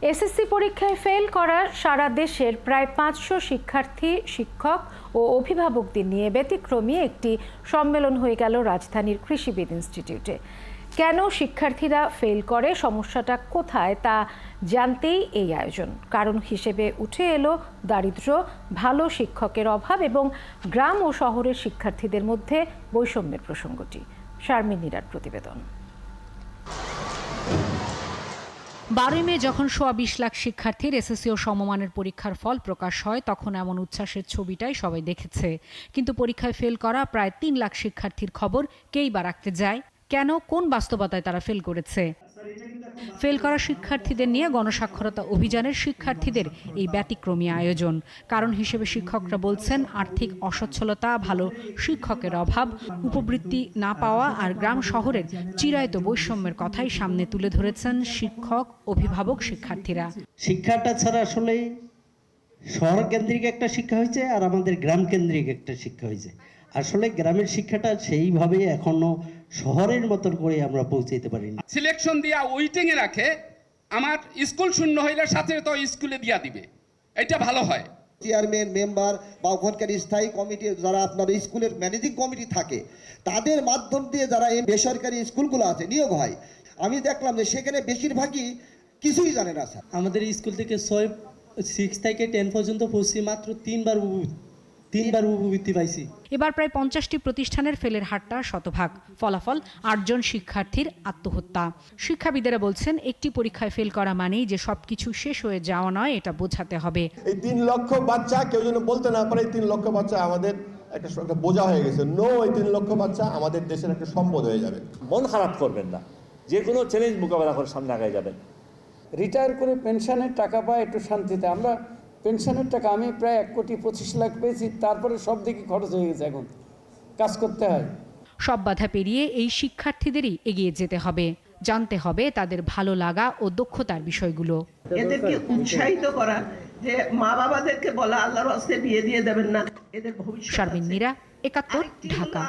SSC পরীক্ষায় fail করা সারা দেশের প্রায় 500 শিক্ষার্থী, শিক্ষক ও অভিভাবকদের নিয়ে ব্যতিক্রমী একটি সম্মেলন হয়ে গেল রাজধানীর কৃষিবিদ ইনস্টিটিউটে। কেন শিক্ষার্থীরা ফেল করে, সমস্যাটা কোথায় তা জানতেই এই আয়োজন। কারণ হিসেবে উঠে এলো দারিদ্র্য, ভালো শিক্ষকের অভাব এবং গ্রাম ও শহরের শিক্ষার্থীদের মধ্যে বৈষম্যের প্রসঙ্গটি। শারমিন নীরার প্রতিবেদন। 12 মে যখন 20 লাখ শিক্ষার্থীর এসএসসি ও সমমানের পরীক্ষার ফল প্রকাশ হয়, তখন এমন উচ্ছ্বাসের ছবিটাই সবাই দেখেছে। কিন্তু পরীক্ষায় ফেল করা প্রায় 3 লাখ শিক্ষার্থীর খবর কেই বা রাখতে যায়? কেন, কোন বাস্তবতায় তারা ফেল করেছে? ফেল করা শিক্ষার্থীদের নিয়ে গণসাক্ষরতা অভিযানের শিক্ষার্থীদের এই ব্যতিক্রমী আয়োজন। কারণ হিসেবে শিক্ষকরা বলছেন আর্থিক অসচ্ছলতা, ভালো শিক্ষকের অভাব, উপবৃত্তি না পাওয়া আর গ্রাম শহরের চিরায়ত বৈষম্যের কথাই সামনে তুলে ধরেছেন শিক্ষক, অভিভাবক, শিক্ষার্থীরা। শিক্ষাটা ছাড়া আসলে শহর কেন্দ্রিক একটা শিক্ষা হয়েছে আর আমাদের গ্রাম কেন্দ্রিক একটা শিক্ষা হয়েছে। আসলে গ্রামের শিক্ষাটা সেইভাবে এখনো শহরের মতন করে আমরা পৌঁছাইতে পারিনি। সিলেকশন দিয়া ওয়েটিং এ রাখে, আমার স্কুল শূন্য হইলে সাথে তো স্কুলে দিয়া দিবে, এটা ভালো হয়। চেয়ারম্যান, মেম্বার বা ওখানকার স্থায়ী কমিটি যারা আপনার স্কুলের ম্যানেজিং কমিটি থাকে, তাদের মাধ্যম দিয়ে যারা এই বেসরকারি স্কুলগুলো আছে নিয়োগ হয়, আমি দেখলাম যে সেখানে বেশিরভাগই কিছুই জানে না স্যার। আমাদের স্কুল থেকে 6 থেকে 10 পর্যন্ত পড়ছি, মাত্র তিনবার উপবৃত্তি পাইছি। এবার প্রায় 50টি প্রতিষ্ঠানের ফেলের হারটা শতভাগ। ফলাফল 8 জন শিক্ষার্থীর আত্মহত্যা। শিক্ষাবিদেরা বলছেন একটি পরীক্ষায় ফেল করা মানেই যে সবকিছু শেষ হয়ে যাওয়া নয়, এটা বোঝাতে হবে। এই 3 লক্ষ বাচ্চা কেউ যেন বলতে না পারে 3 লক্ষ বাচ্চা আমাদের একটা বোঝা হয়ে গেছে। এই 3 লক্ষ বাচ্চা আমাদের দেশের একটা সম্পদ হয়ে যাবে। মন খারাপ করবেন না, যে কোনো চ্যালেঞ্জ মোকাবেলা করে সামনে আগায় যাবেন। রিটায়ার করে পেনশনের টাকা পায় একটু শান্তিতে। আমরা পেনশনের টাকা আমি প্রায় 1,25,00,000 পেয়েছি, তারপরে সব দিকে খরচ হয়ে গেছে, এখন কাজ করতে হয়। সব বাধা পেরিয়ে এই শিক্ষার্থীদেরই এগিয়ে যেতে হবে, জানতে হবে তাদের ভালো লাগা ও দক্ষতার বিষয়গুলো। এদেরকে উৎসাহিত করা, যে মা বাবাদেরকে বলা আল্লাহর হস্তে বিয়ে দিয়ে দেবেন না, এদের ভবিষ্যৎ। শারমিন নীরা, 71, ঢাকা।